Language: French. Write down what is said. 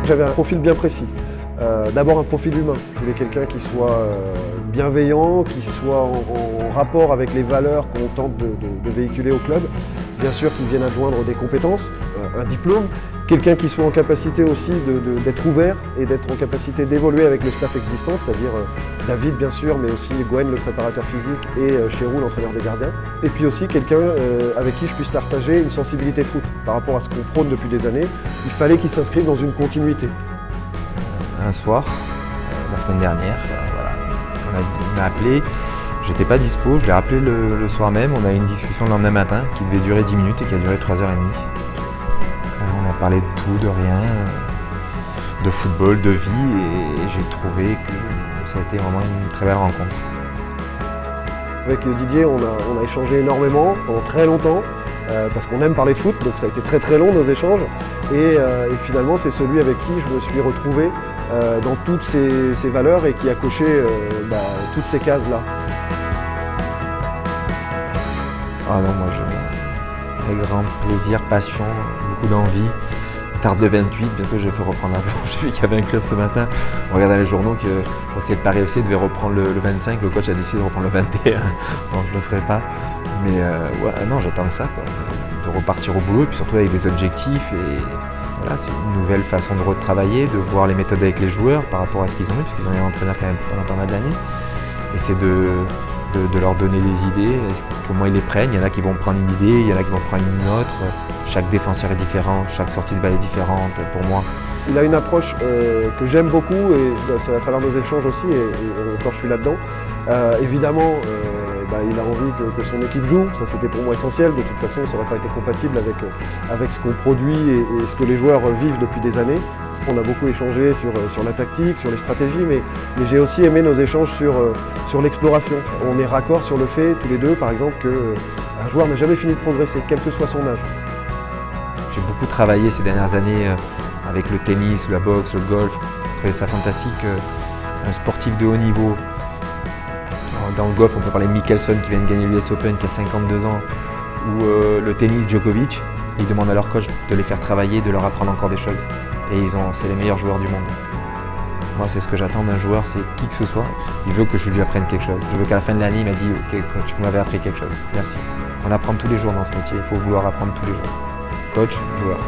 J'avais un profil bien précis. D'abord un profil humain. Je voulais quelqu'un qui soit bienveillant, qui soit en rapport avec les valeurs qu'on tente de véhiculer au club. Bien sûr qu'il vienne adjoindre des compétences, un diplôme. Quelqu'un qui soit en capacité aussi d'être ouvert et d'être en capacité d'évoluer avec le staff existant, c'est-à-dire David bien sûr, mais aussi Gwen, le préparateur physique, et Chérou, l'entraîneur des gardiens. Et puis aussi quelqu'un avec qui je puisse partager une sensibilité foot par rapport à ce qu'on prône depuis des années. Il fallait qu'il s'inscrive dans une continuité. Un soir, la semaine dernière, voilà, il m'a appelé, j'étais pas dispo, je l'ai rappelé le soir même, on a eu une discussion le lendemain matin qui devait durer 10 minutes et qui a duré 3h30. On a parlé de tout, de rien, de football, de vie, et j'ai trouvé que ça a été vraiment une très belle rencontre. Avec Didier, on a échangé énormément, pendant très longtemps, parce qu'on aime parler de foot, donc ça a été très très long nos échanges. Et finalement, c'est celui avec qui je me suis retrouvé dans toutes ces valeurs et qui a coché toutes ces cases-là. Ah non, moi avec grand plaisir, passion, beaucoup d'envie. Tarde le 28, bientôt je vais faire reprendre un peu. J'ai vu qu'il y avait un club ce matin, on regardait dans les journaux que je crois que c'est le Paris FC devait reprendre le 25, le coach a décidé de reprendre le 21. Non, je ne le ferai pas. Mais ouais, non, j'attends ça, quoi, de repartir au boulot et puis surtout avec des objectifs. Et voilà, c'est une nouvelle façon de retravailler, de voir les méthodes avec les joueurs par rapport à ce qu'ils ont eu, parce qu'ils ont eu un entraîneur quand même pendant pas mal d'années. Et c'est de leur donner des idées, comment ils les prennent. Il y en a qui vont prendre une idée, il y en a qui vont prendre une autre. Chaque défenseur est différent, chaque sortie de balle est différente pour moi. Il a une approche que j'aime beaucoup et c'est à travers nos échanges aussi, et encore je suis là-dedans. Évidemment, il a envie que son équipe joue, ça c'était pour moi essentiel. De toute façon, ça n'aurait pas été compatible avec ce qu'on produit et ce que les joueurs vivent depuis des années. On a beaucoup échangé sur la tactique, sur les stratégies, mais j'ai aussi aimé nos échanges sur l'exploration. On est raccord sur le fait, tous les deux, par exemple, qu'un joueur n'a jamais fini de progresser, quel que soit son âge. J'ai beaucoup travaillé ces dernières années avec le tennis, la boxe, le golf. Je trouvais ça fantastique, un sportif de haut niveau. Dans le golf, on peut parler de Mickelson qui vient de gagner l'US Open, qui a 52 ans, ou le tennis, Djokovic. Ils demandent à leur coach de les faire travailler, de leur apprendre encore des choses. Et c'est les meilleurs joueurs du monde. Moi, c'est ce que j'attends d'un joueur, c'est qui que ce soit. Il veut que je lui apprenne quelque chose. Je veux qu'à la fin de l'année, il m'a dit « Ok, coach, vous m'avez appris quelque chose. Merci. » On apprend tous les jours dans ce métier, il faut vouloir apprendre tous les jours. Coach, joueur.